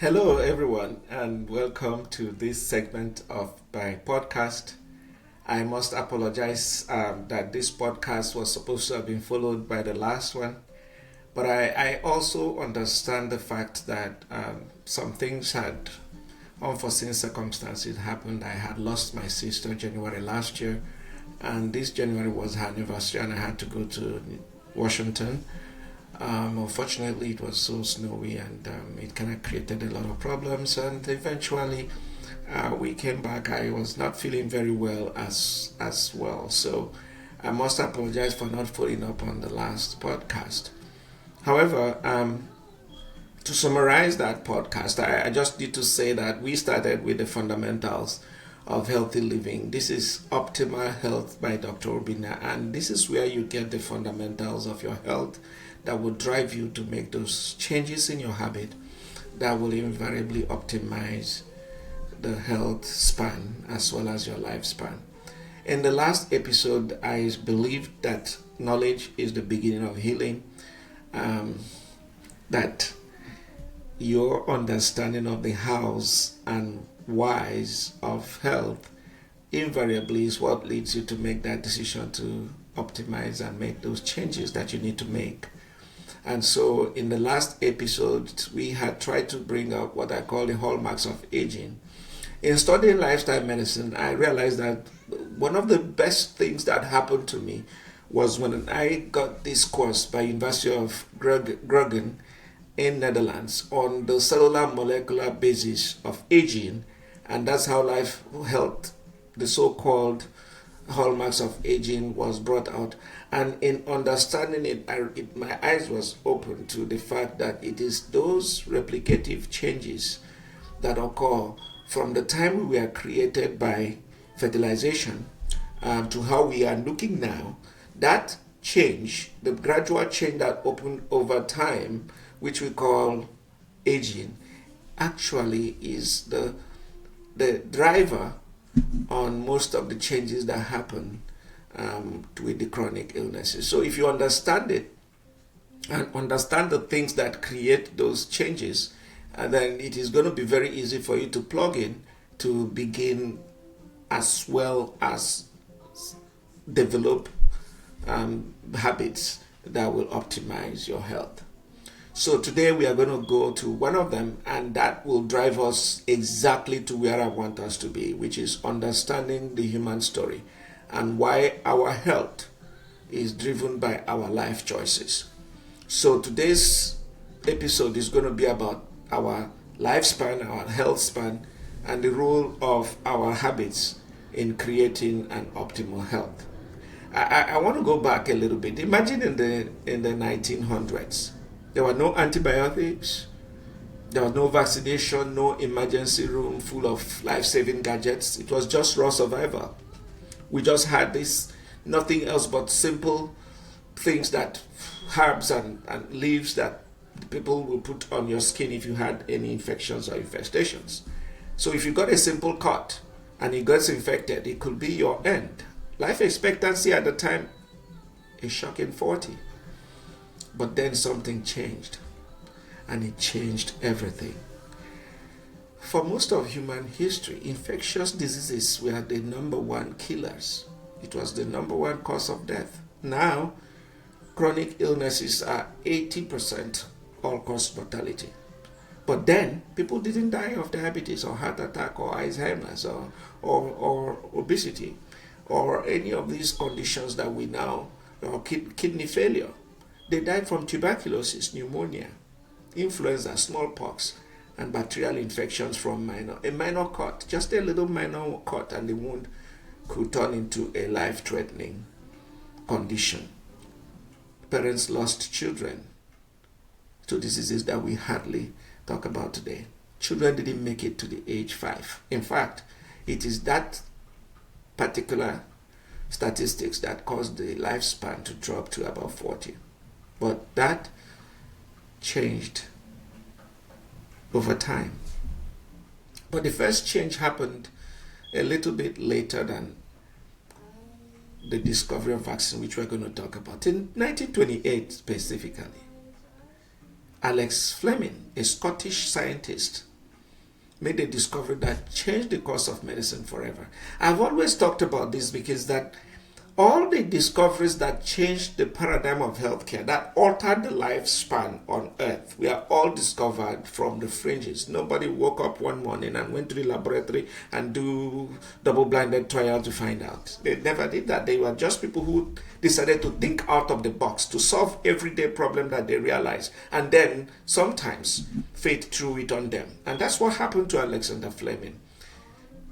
Hello, everyone, and welcome to this segment of my podcast. I must apologize that this podcast was supposed to have been followed by the last one, but I also understand the fact that some things had unforeseen circumstances happened. I had lost my sister January last year, and this January was her anniversary, and I had to go to Washington. Unfortunately, it was so snowy and it kind of created a lot of problems. And eventually, we came back. I was not feeling very well as well, so I must apologize for not following up on the last podcast. However, to summarize that podcast, I just need to say that we started with the fundamentals of healthy living. This is Optimal Health by Dr. Obinna, and this is where you get the fundamentals of your health that will drive you to make those changes in your habit that will invariably optimize the health span as well as your lifespan. In the last episode, I believed that knowledge is the beginning of healing, that your understanding of the hows and whys of health invariably is what leads you to make that decision to optimize and make those changes that you need to make. And so in the last episode, we had tried to bring up what I call the hallmarks of aging. In studying lifestyle medicine, I realized that one of the best things that happened to me was when I got this course by University of Groningen in Netherlands on the cellular molecular basis of aging, and that's how life health, the so-called hallmarks of aging, was brought out. And in understanding it, my eyes was open to the fact that it is those replicative changes that occur from the time we were created by fertilization to how we are looking now. That change, the gradual change that opened over time, which we call aging, actually is the driver on most of the changes that happen with the chronic illnesses. So if you understand it and understand the things that create those changes, then it is going to be very easy for you to plug in to begin as well as develop habits that will optimize your health. So today we are going to go to one of them, and that will drive us exactly to where I want us to be, which is understanding the human story and why our health is driven by our life choices. So today's episode is going to be about our lifespan, our health span, and the role of our habits in creating an optimal health. I want to go back a little bit. Imagine in the 1900s. There were no antibiotics, there was no vaccination, no emergency room full of life-saving gadgets. It was just raw survival. We just had this, nothing else but simple things, that herbs and leaves that people will put on your skin if you had any infections or infestations. So if you got a simple cut and it gets infected, it could be your end. Life expectancy at the time, a shocking 40. But then something changed, and it changed everything. For most of human history, infectious diseases were the number one killers. It was the number one cause of death. Now, chronic illnesses are 80% all-cause mortality. But then, people didn't die of diabetes or heart attack or Alzheimer's or obesity or any of these conditions that we now, or kidney failure. They died from tuberculosis, pneumonia, influenza, smallpox, and bacterial infections from a minor cut, just a little minor cut, and the wound could turn into a life-threatening condition. Parents lost children to diseases that we hardly talk about today. Children didn't make it to the age 5. In fact, it is that particular statistics that caused the lifespan to drop to about 40. But that changed over time. But the first change happened a little bit later than the discovery of vaccine, which we're going to talk about. In 1928 specifically, Alex Fleming, a Scottish scientist, made a discovery that changed the course of medicine forever. I've always talked about this because that all the discoveries that changed the paradigm of healthcare, that altered the lifespan on earth, we are all discovered from the fringes. Nobody woke up one morning and went to the laboratory and do double-blinded trial to find out. They never did that. They were just people who decided to think out of the box to solve everyday problem that they realized, and then sometimes fate threw it on them. And that's what happened to Alexander Fleming.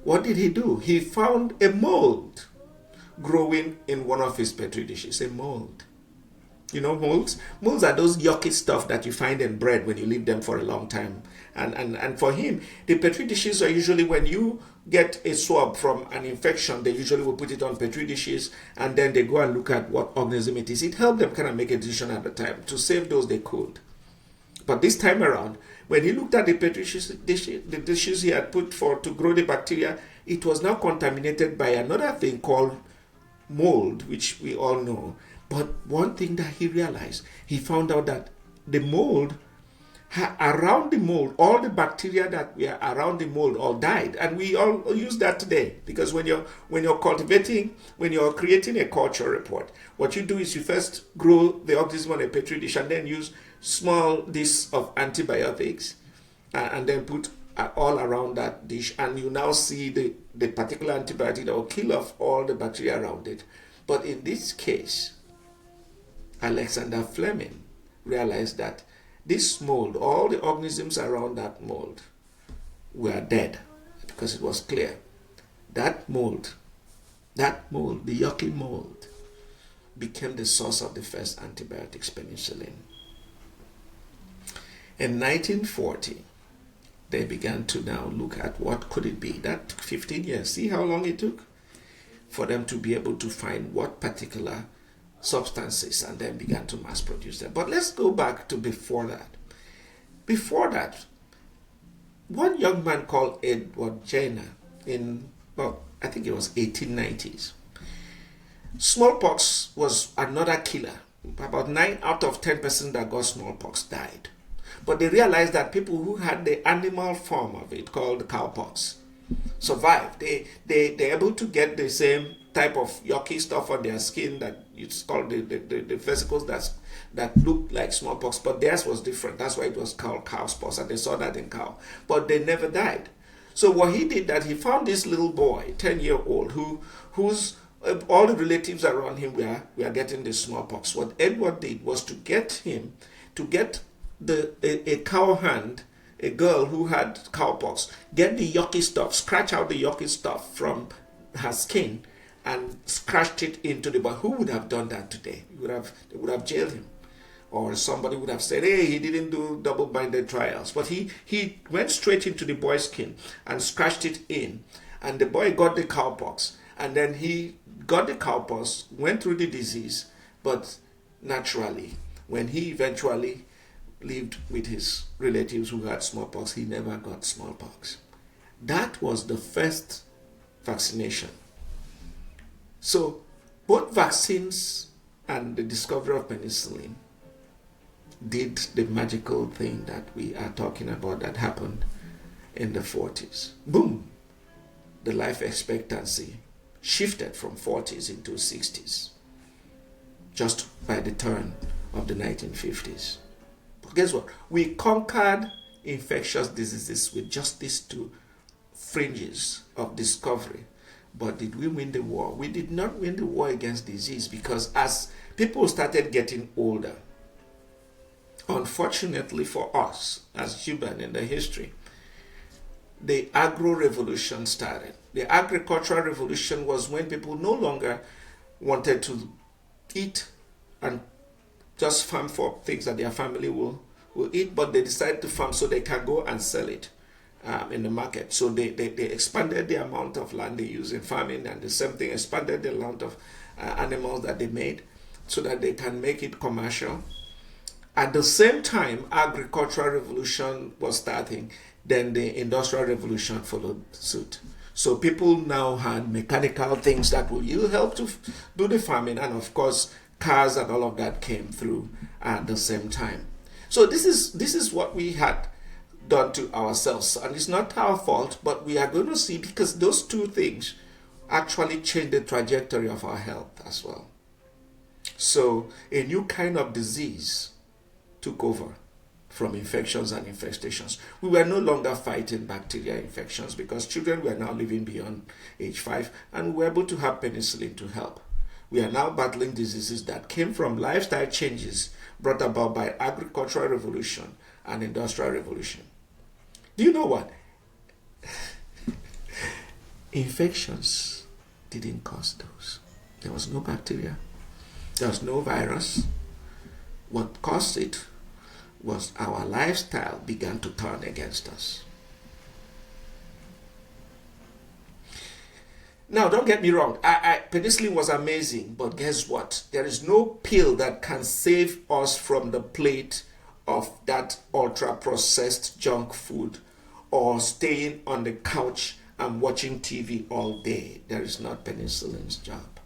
What did he do? He found a mold growing in one of his petri dishes. A mold. You know molds? Molds are those yucky stuff that you find in bread when you leave them for a long time. And for him, the petri dishes are usually, when you get a swab from an infection, they usually will put it on petri dishes and then they go and look at what organism it is. It helped them kind of make a decision at the time. To save those, they could. But this time around, when he looked at the petri dishes he had put to grow the bacteria, it was now contaminated by another thing called mold, which we all know. But one thing that he realized, he found out that the mold, around the mold, all the bacteria that were around the mold all died. And we all use that today, because when you're cultivating, when you're creating a culture report, what you do is you first grow the organism on a petri dish and then use small discs of antibiotics and then put all around that dish, and you now see the particular antibiotic that will kill off all the bacteria around it. But in this case, Alexander Fleming realized that this mold, all the organisms around that mold were dead, because it was clear that mold, the yucky mold, became the source of the first antibiotics, penicillin. In 1940, they began to now look at what could it be. That took 15 years. See how long it took for them to be able to find what particular substances, and then began to mass produce them. But let's go back to before that. Before that, one young man called Edward Jenner I think it was 1890s. Smallpox was another killer. About 9 out of 10 persons that got smallpox died. But they realized that people who had the animal form of it, called cowpox, survived. They're able to get the same type of yucky stuff on their skin that it's called the vesicles that looked like smallpox, but theirs was different. That's why it was called cowpox, and they saw that in cow. But they never died. So what he did, that he found this little boy, 10-year-old, whose all the relatives around him were getting the smallpox. What Edward did was to get a cow hand, a girl who had cowpox, get the yucky stuff, scratch out the yucky stuff from her skin and scratched it into the boy. Who would have done that today? They would have jailed him. Or somebody would have said, hey, he didn't do double-blinded trials. But he went straight into the boy's skin and scratched it in. And the boy got the cowpox. And then he got the cowpox, went through the disease, but naturally, when he eventually lived with his relatives who had smallpox, he never got smallpox. That was the first vaccination. So both vaccines and the discovery of penicillin did the magical thing that we are talking about that happened in the 40s. Boom! The life expectancy shifted from 40s into 60s just by the turn of the 1950s. But guess what? We conquered infectious diseases with just these two fringes of discovery. But did we win the war? We did not win the war against disease, because as people started getting older, unfortunately for us as human in the history, the agro-revolution started. The agricultural revolution was when people no longer wanted to eat and just farm for things that their family will eat, but they decided to farm so they can go and sell it in the market. So they expanded the amount of land they use in farming, and the same thing expanded the amount of animals that they made so that they can make it commercial. At the same time, agricultural revolution was starting, then the industrial revolution followed suit. So people now had mechanical things that will help to do the farming, and of course cars and all of that came through at the same time. So this is what we had done to ourselves. And it's not our fault, but we are going to see, because those two things actually change the trajectory of our health as well. So a new kind of disease took over from infections and infestations. We were no longer fighting bacterial infections because children were now living beyond age 5, and we were able to have penicillin to help. We are now battling diseases that came from lifestyle changes brought about by agricultural revolution and industrial revolution. Do you know what? Infections didn't cause those. There was no bacteria. There was no virus. What caused it was our lifestyle began to turn against us. Now, don't get me wrong. Penicillin was amazing, but guess what? There is no pill that can save us from the plate of that ultra-processed junk food or staying on the couch and watching TV all day. There is not penicillin's job.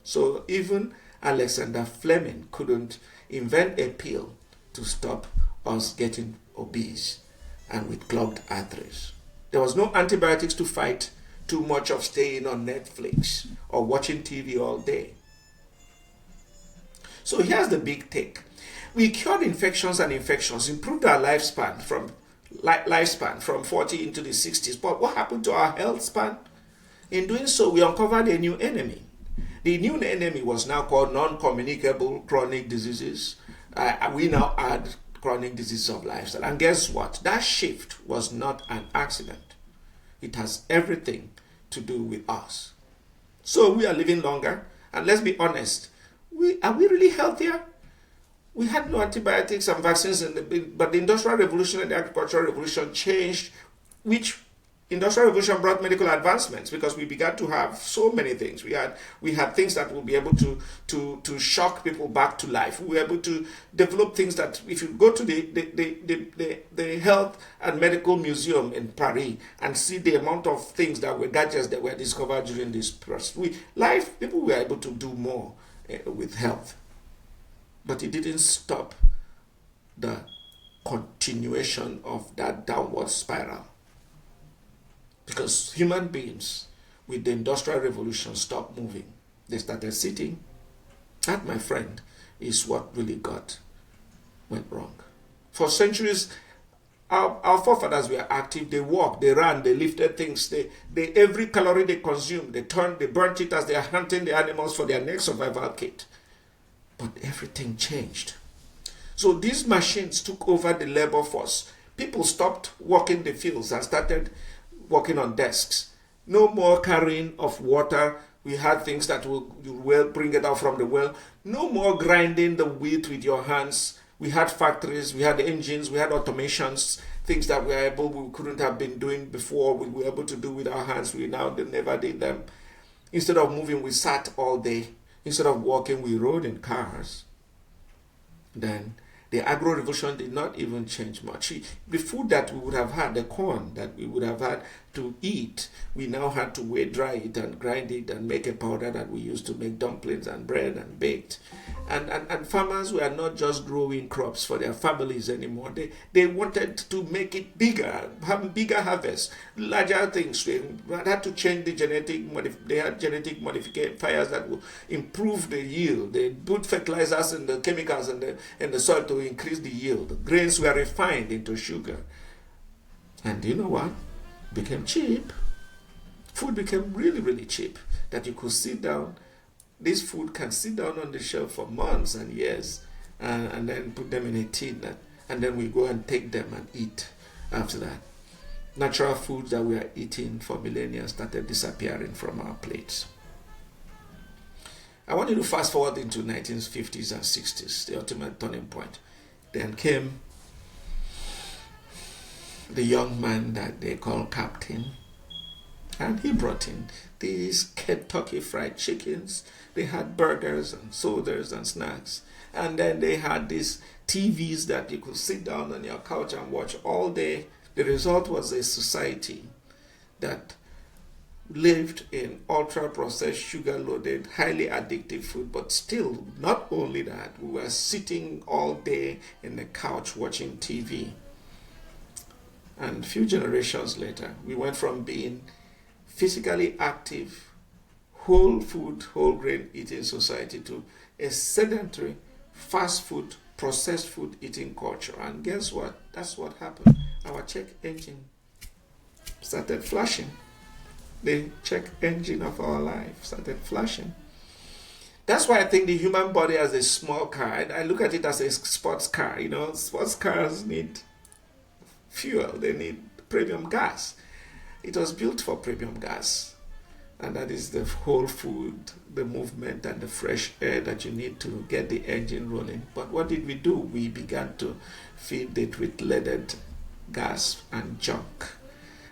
So even Alexander Fleming couldn't invent a pill to stop us getting obese and with clogged arteries. There was no antibiotics to fight too much of staying on Netflix or watching TV all day. So here's the big take. We cured infections, improved our lifespan from 40 into the 60s. But what happened to our health span? In doing so, we uncovered a new enemy. The new enemy was now called non-communicable chronic diseases. We now add chronic diseases of lifestyle. And guess what? That shift was not an accident. It has everything to do with us. So we are living longer. And let's be honest, are we really healthier? We had no antibiotics and vaccines, but the Industrial Revolution and the Agricultural Revolution changed, which Industrial Revolution brought medical advancements because we began to have so many things. We had things that will be able to shock people back to life. We were able to develop things that, if you go to the Health and Medical Museum in Paris and see the amount of things that were gadgets that were discovered during this process, people were able to do more with health. But it didn't stop the continuation of that downward spiral. Because human beings, with the Industrial Revolution, stopped moving. They started sitting. That, my friend, is what really went wrong. For centuries, our forefathers were active. They walked, they ran, they lifted things. They every calorie they consumed, they burnt it as they are hunting the animals for their next survival kit. But everything changed. So these machines took over the labor force. People stopped working the fields and started working on desks. No more carrying of water. We had things that will bring it out from the well. No more grinding the wheat with your hands. We had factories, we had engines, we had automations, things that we couldn't have been doing before. We were able to do with our hands. We now never did them. Instead of moving, we sat all day. Instead of walking, we rode in cars. Then the agro-revolution did not even change much. The food that we would have had, the corn that we would have had to eat, we now had to dry it and grind it and make a powder that we used to make dumplings and bread and baked. And farmers were not just growing crops for their families anymore. They wanted to make it bigger, have bigger harvests, larger things. They had to change the they had genetic modifiers that will improve the yield. They put fertilizers and the chemicals in the soil to increase the yield. The grains were refined into sugar. And you know what? It became cheap. Food became really, really cheap. That you could sit down. This food can sit down on the shelf for months and years and then put them in a tin and then we go and take them and eat after that. Natural foods that we are eating for millennia started disappearing from our plates. I want you to fast forward into 1950s and 60s, the ultimate turning point. Then came the young man that they call Captain, and he brought in these Kentucky Fried Chickens. They had burgers and sodas and snacks. And then they had these TVs that you could sit down on your couch and watch all day. The result was a society that lived in ultra-processed, sugar-loaded, highly addictive food. But still, not only that, we were sitting all day in the couch watching TV. And a few generations later, we went from being physically active, whole food, whole grain eating society to a sedentary, fast food, processed food eating culture. And guess what? That's what happened. Our check engine started flashing. The check engine of our life started flashing. That's why I think the human body as a small car, I look at it as a sports car. You know, sports cars need fuel, they need premium gas. It was built for premium gas. And that is the whole food, the movement, and the fresh air that you need to get the engine rolling. But what did we do? We began to feed it with leaded gas and junk,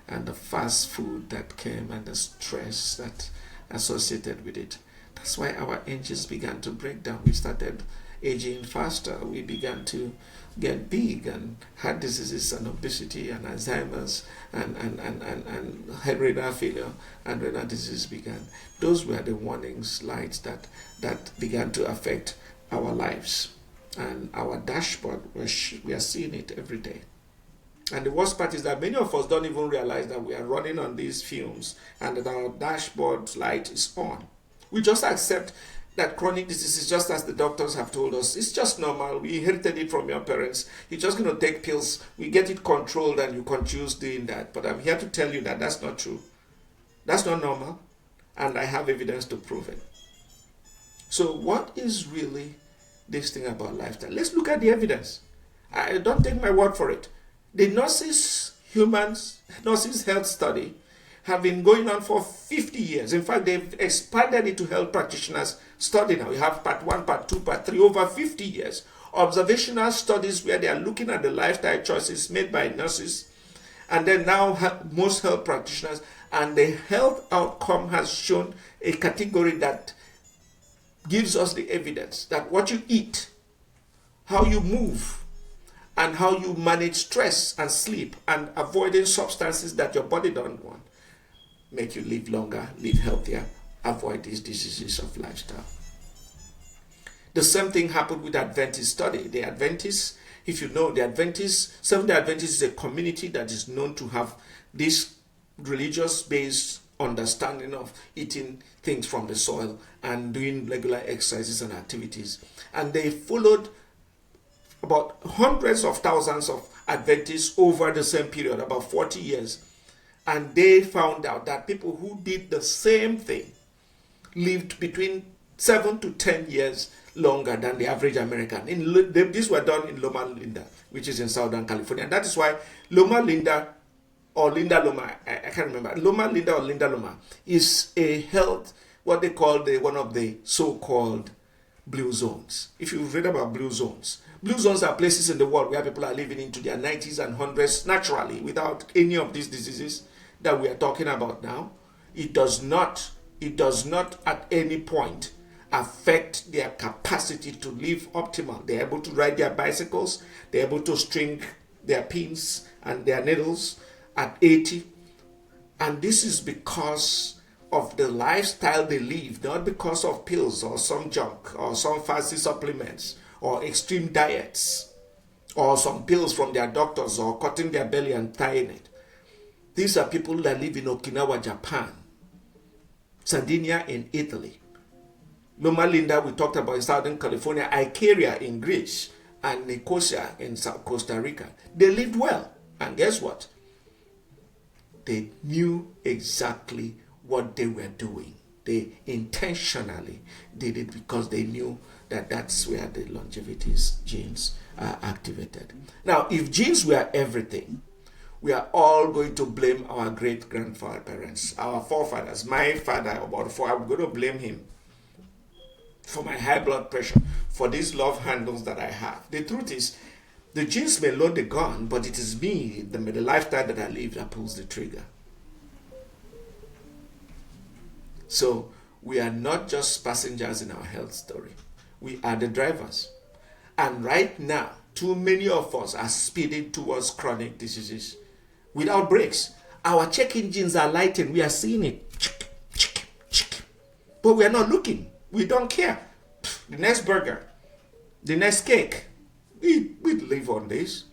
and the fast food that came and the stress that associated with it. That's why our engines began to break down. We started aging faster. We began to get big, and heart diseases and obesity and Alzheimer's and renal failure and renal disease began. Those were the warnings lights that began to affect our lives. And our dashboard, we are seeing it every day. And the worst part is that many of us don't even realize that we are running on these fumes and that our dashboard light is on. We just accept that chronic disease is just as the doctors have told us. It's just normal. We inherited it from your parents. You're just going to take pills. We get it controlled and you continue doing that. But I'm here to tell you that that's not true. That's not normal. And I have evidence to prove it. So what is really this thing about lifestyle? Let's look at the evidence. I don't take my word for it. The nurses health study have been going on for 50 years. In fact, they've expanded it to health practitioners study now. You have part 1, part 2, part 3, over 50 years. Observational studies where they are looking at the lifestyle choices made by nurses, and then now most health practitioners, and the health outcome has shown a category that gives us the evidence that what you eat, how you move, and how you manage stress and sleep and avoiding substances that your body don't want make you live longer, live healthier, avoid these diseases of lifestyle. The same thing happened with Adventist study. The Adventists, if you know, the Adventists, Seventh-day Adventists is a community that is known to have this religious-based understanding of eating things from the soil and doing regular exercises and activities. And they followed about hundreds of thousands of Adventists over the same period, about 40 years. And they found out that people who did the same thing lived between 7 to 10 years longer than the average American. These were done in Loma Linda, which is in Southern California. And that is why Loma Linda or Linda Loma, I can't remember, Loma Linda or Linda Loma is a health, what they call one of the so-called blue zones. If you've read about blue zones are places in the world where people are living into their 90s and 100s naturally without any of these diseases that we are talking about now. It does not at any point affect their capacity to live optimal. They're able to ride their bicycles, they're able to string their pins and their needles at 80. And this is because of the lifestyle they live, not because of pills or some junk or some fancy supplements or extreme diets or some pills from their doctors or cutting their belly and tying it. These are people that live in Okinawa, Japan, Sardinia in Italy, Loma Linda we talked about in Southern California, Icaria in Greece, and Nicosia in Costa Rica. They lived well. And guess what? They knew exactly what they were doing. They intentionally did it because they knew that that's where the longevity genes are activated. Now, if genes were everything, we are all going to blame our great-grandfather parents, our forefathers. My father, about 4, I'm going to blame him for my high blood pressure, for these love handles that I have. The truth is, the genes may load the gun, but it is me, the lifestyle that I live, that pulls the trigger. So we are not just passengers in our health story. We are the drivers. And right now, too many of us are speeding towards chronic diseases without brakes. Our check engines are lighting. We are seeing it. But we are not looking. We don't care. The next burger, the next cake, we live on this.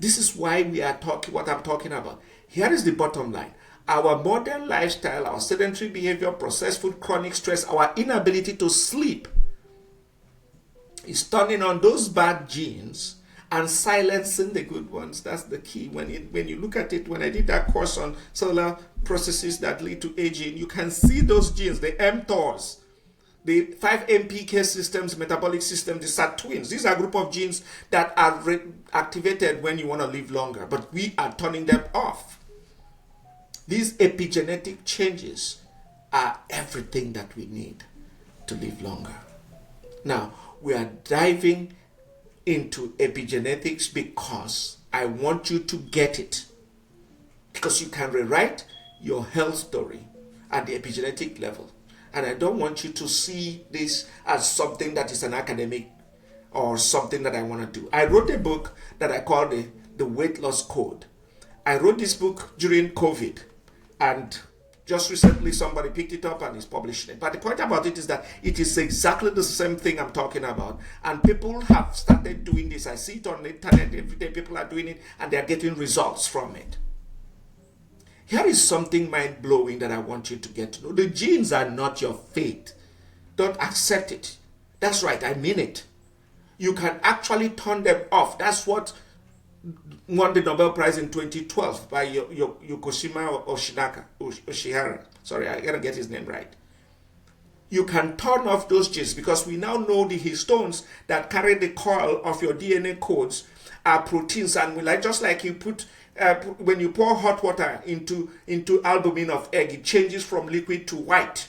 This is why we are talking what I'm talking about. Here is the bottom line. Our modern lifestyle, our sedentary behavior, processed food, chronic stress, our inability to sleep is turning on those bad genes and silencing the good ones. That's the key. When you look at it, when I did that course on cellular processes that lead to aging, you can see those genes, the mTORs, the 5-MPK systems, metabolic systems, the SAT twins. These are a group of genes that are activated when you want to live longer, but we are turning them off. These epigenetic changes are everything that we need to live longer. Now, we are diving into epigenetics because I want you to get it. Because you can rewrite your health story at the epigenetic level. And I don't want you to see this as something that is an academic or something that I want to do. I wrote a book that I call the Weight Loss Code. I wrote this book during COVID, and just recently somebody picked it up and is publishing it. But the point about it is that it is exactly the same thing I'm talking about. And people have started doing this. I see it on the internet every day. People are doing it and they're getting results from it. Here is something mind-blowing that I want you to get to know. The genes are not your fate. Don't accept it. That's right, I mean it. You can actually turn them off. That's what won the Nobel Prize in 2012 by Yokoshima Oshihara. Sorry, I gotta get his name right. You can turn off those genes because we now know the histones that carry the coil of your DNA codes are proteins, and just like you put when you pour hot water into albumin of egg, it changes from liquid to white.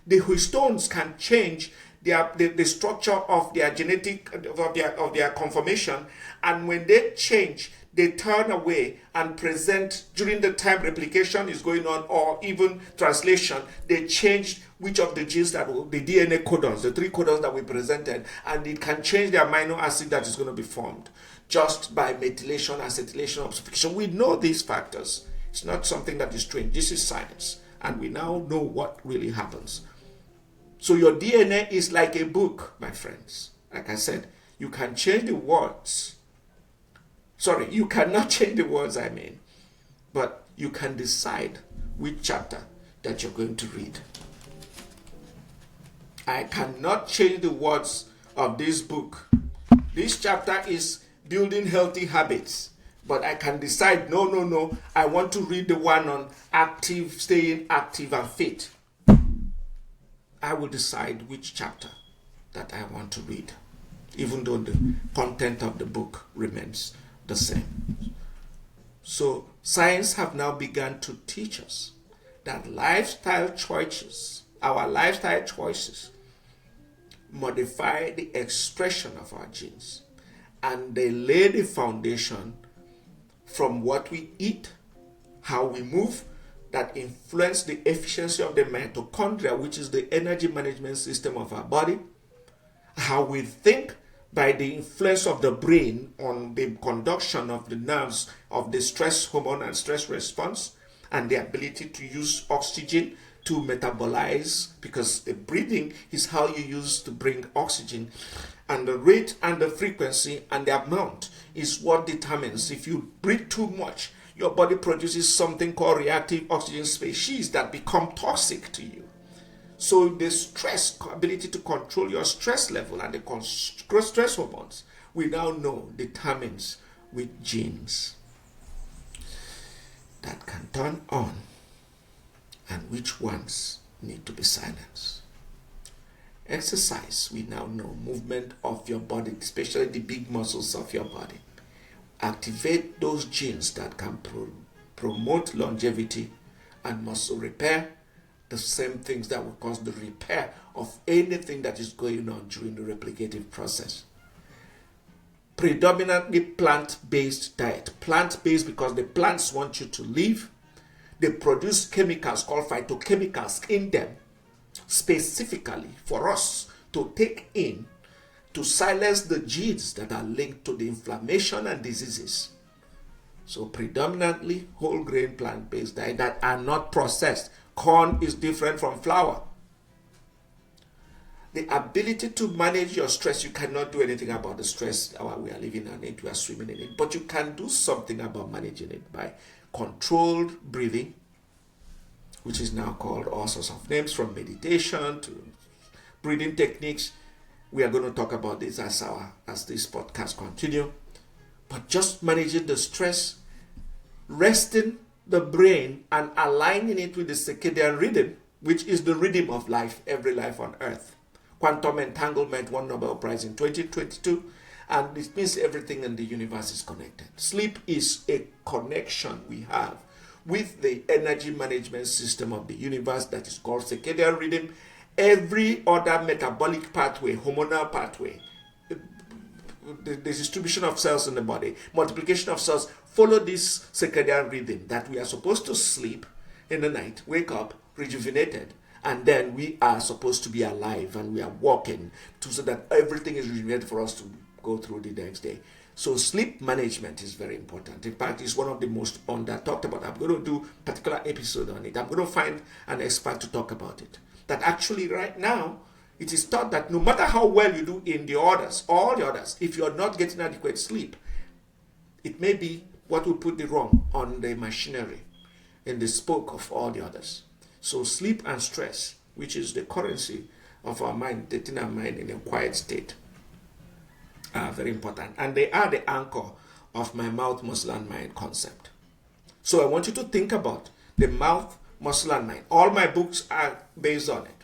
The histones can change the structure of their genetic of their conformation, and when they change, they turn away and present during the time replication is going on, or even translation. They change which of the genes that will, the DNA codons, the 3 codons that we presented, and it can change the amino acid that is going to be formed just by methylation, acetylation, oxidation. We know these factors. It's not something that is strange. This is science, and we now know what really happens. So your DNA is like a book, my friends. Like I said, you can change the words. Sorry, you cannot change the words, I mean. But you can decide which chapter that you're going to read. I cannot change the words of this book. This chapter is building healthy habits. But I can decide, no, I want to read the one on active, staying active and fit. I will decide which chapter that I want to read, even though the content of the book remains the same. So science have now begun to teach us that lifestyle choices, our lifestyle choices, modify the expression of our genes, and they lay the foundation from what we eat, how we move, that influence the efficiency of the mitochondria, which is the energy management system of our body, how we think by the influence of the brain on the conduction of the nerves of the stress hormone and stress response, and the ability to use oxygen to metabolize, because the breathing is how you use to bring oxygen, and the rate and the frequency and the amount is what determines. If you breathe too much, your body produces something called reactive oxygen species that become toxic to you. So the stress, ability to control your stress level and the stress hormones, we now know determines which genes that can turn on and which ones need to be silenced. Exercise, we now know, movement of your body, especially the big muscles of your body, activate those genes that can promote longevity and muscle repair, the same things that will cause the repair of anything that is going on during the replicative process. Predominantly plant-based diet. Plant-based because the plants want you to live. They produce chemicals called phytochemicals in them specifically for us to take in to silence the genes that are linked to the inflammation and diseases. So predominantly whole grain plant-based diet that are not processed. Corn is different from flour. the ability to manage your stress. You cannot do anything about the stress we are living in it, we are swimming in it, but you can do something about managing it by controlled breathing, which is now called all sorts of names, from meditation to breathing techniques. We are going to talk about this as this podcast continue. But just managing the stress, resting the brain and aligning it with the circadian rhythm, which is the rhythm of life, every life on earth. Quantum entanglement won Nobel Prize in 2022, and it means everything in the universe is connected. Sleep is a connection we have with the energy management system of the universe that is called circadian rhythm. Every other metabolic pathway, hormonal pathway, the distribution of cells in the body, multiplication of cells, follow this circadian rhythm, that we are supposed to sleep in the night, wake up rejuvenated, and then we are supposed to be alive and we are walking so that everything is rejuvenated for us to go through the next day. So sleep management is very important. In fact, it's one of the most under talked about. I'm going to do a particular episode on it. I'm going to find an expert to talk about it. That actually right now, it is thought that no matter how well you do in the others, all the others, if you're not getting adequate sleep, it may be what will put the wrong on the machinery in the spoke of all the others. So sleep and stress, which is the currency of our mind, getting our mind in a quiet state, are very important. And they are the anchor of my mouth, muscle, and mind concept. So I want you to think about the mouth, muscle, and mind. All my books are based on it.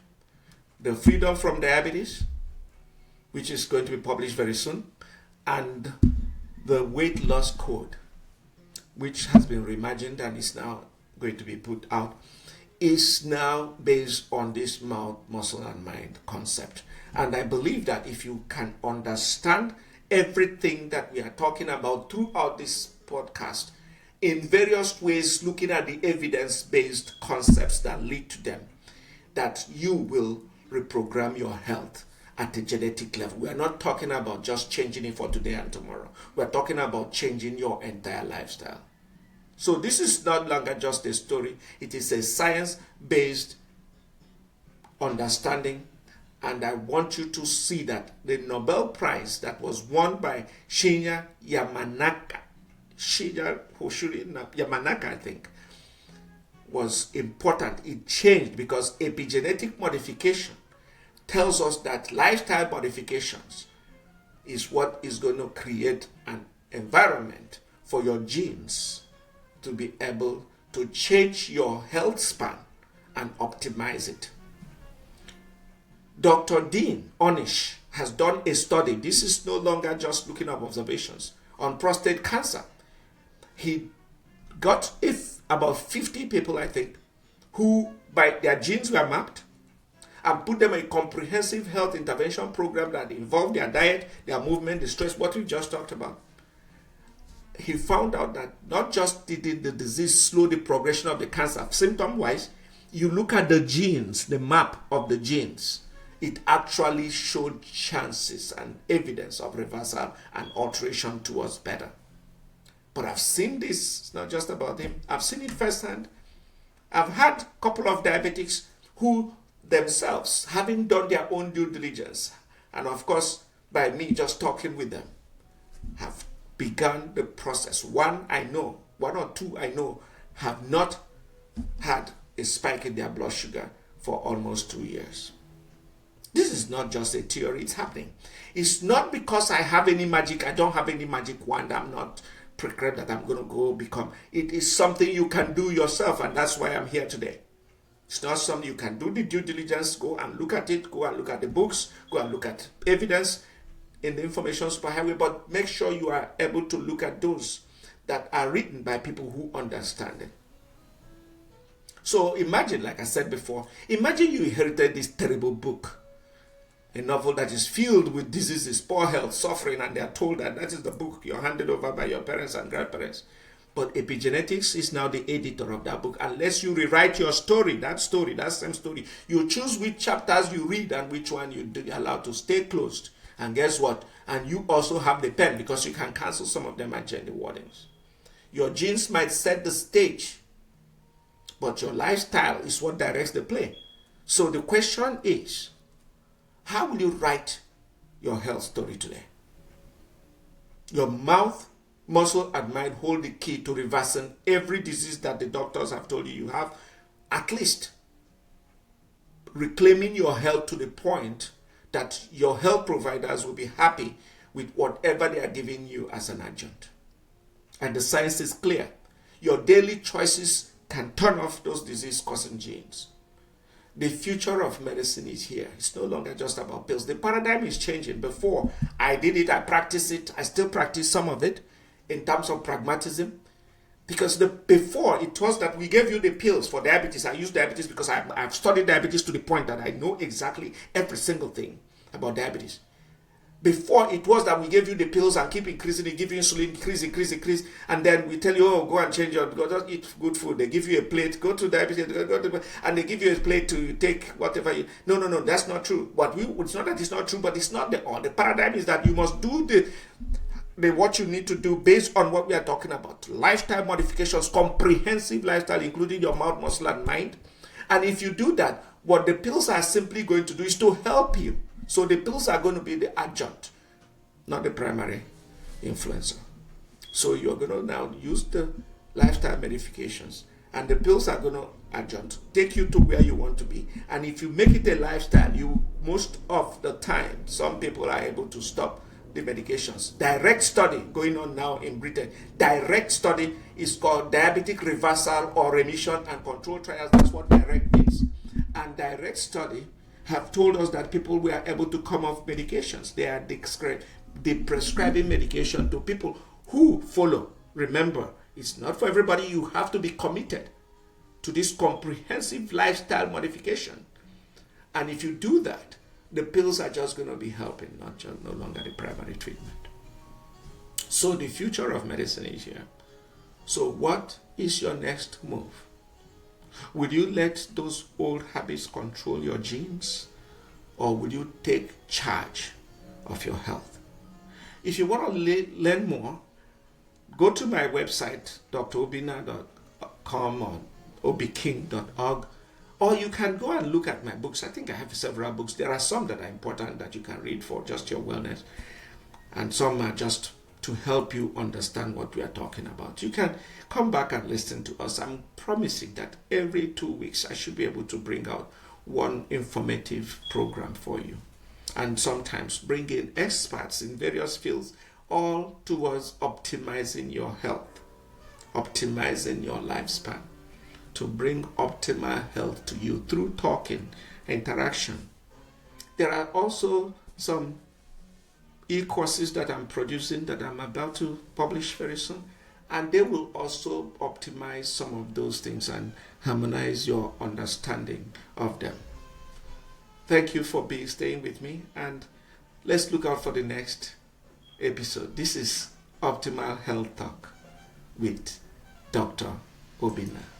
The Freedom from Diabetes, which is going to be published very soon, and the Weight Loss Code, which has been reimagined and is now going to be put out, is now based on this mouth, muscle, and mind concept. And I believe that if you can understand everything that we are talking about throughout this podcast in various ways, looking at the evidence-based concepts that lead to them, that you will reprogram your health at a genetic level. We are not talking about just changing it for today and tomorrow. We are talking about changing your entire lifestyle. So this is no longer just a story. It is a science-based understanding. And I want you to see that the Nobel Prize that was won by Shinya Yamanaka, I think, was important. It changed because epigenetic modification tells us that lifestyle modifications is what is going to create an environment for your genes to be able to change your health span and optimize it. Dr. Dean Ornish has done a study. This is no longer just looking up observations on prostate cancer. He got about 50 people, I think, who by their genes were mapped and put them in a comprehensive health intervention program that involved their diet, their movement, the stress, what we just talked about. He found out that not just did the disease slow the progression of the cancer, symptom-wise, you look at the genes, the map of the genes, it actually showed chances and evidence of reversal and alteration towards better. But I've seen this, it's not just about him, I've seen it firsthand. I've had a couple of diabetics who themselves, having done their own due diligence, and of course, by me just talking with them, have begun the process. One or two I know, have not had a spike in their blood sugar for almost 2 years. This is not just a theory, it's happening. It's not because I have any magic, I don't have any magic wand, I'm not prescribed that I'm going to go become. It is something you can do yourself, and that's why I'm here today. It's not something you can do the due diligence, go and look at it, go and look at the books, go and look at evidence in the information superhighway, but make sure you are able to look at those that are written by people who understand it. So imagine, like I said before, imagine you inherited this terrible book, a novel that is filled with diseases, poor health, suffering, and they are told that is the book you're handed over by your parents and grandparents. But epigenetics is now the editor of that book. Unless you rewrite your story, that same story, you choose which chapters you read and which one you allow to stay closed. And guess what? And you also have the pen, because you can cancel some of them and change the wordings. Your genes might set the stage, but your lifestyle is what directs the play. So the question is, How will you write your health story today? Your mouth, muscle, and mind hold the key to reversing every disease that the doctors have told you have, at least reclaiming your health to the point that your health providers will be happy with whatever they are giving you as an adjunct. And the science is clear. Your daily choices can turn off those disease-causing genes. The future of medicine is here. It's no longer just about pills. The paradigm is changing. Before I did it, I practiced it, I still practice some of it in terms of pragmatism. Because before it was that we gave you the pills for diabetes. I use diabetes because I've studied diabetes to the point that I know exactly every single thing about diabetes. Before it was that we gave you the pills and keep increasing it, give you insulin, increase, and then we tell you, oh, go and change go just eat good food. They give you a plate, go to diabetes, and they give you a plate to take whatever you. No, that's not true. It's not that it's not true, but it's not the paradigm is that you must do the what you need to do based on what we are talking about. Lifestyle modifications, comprehensive lifestyle, including your mouth, muscle, and mind. And if you do that, what the pills are simply going to do is to help you. So the pills are going to be the adjunct, not the primary influencer. So you're going to now use the lifestyle modifications, and the pills are going to adjunct, take you to where you want to be. And if you make it a lifestyle, most of the time, some people are able to stop the medications. Direct study going on now in Britain. Direct study is called diabetic reversal or remission and control trials. That's what direct means. And direct study have told us that people were able to come off medications. They are prescribing medication to people who follow. Remember, it's not for everybody. You have to be committed to this comprehensive lifestyle modification. And if you do that, the pills are just going to be helping, no longer the primary treatment. So the future of medicine is here. So what is your next move? Will you let those old habits control your genes, or will you take charge of your health? If you want to learn more, go to my website, drobinna.com or obking.org, or you can go and look at my books. I think I have several books. There are some that are important that you can read for just your wellness, and some are just to help you understand what we are talking about. You can come back and listen to us. I'm promising that every 2 weeks I should be able to bring out one informative program for you, and sometimes bring in experts in various fields, all towards optimizing your health, optimizing your lifespan, to bring optimal health to you through talking, interaction. There are also some e-courses that I'm producing that I'm about to publish very soon, and they will also optimize some of those things and harmonize your understanding of them. Thank you for staying with me, and let's look out for the next episode. This is Optimal Health Talk with Dr. Obinna.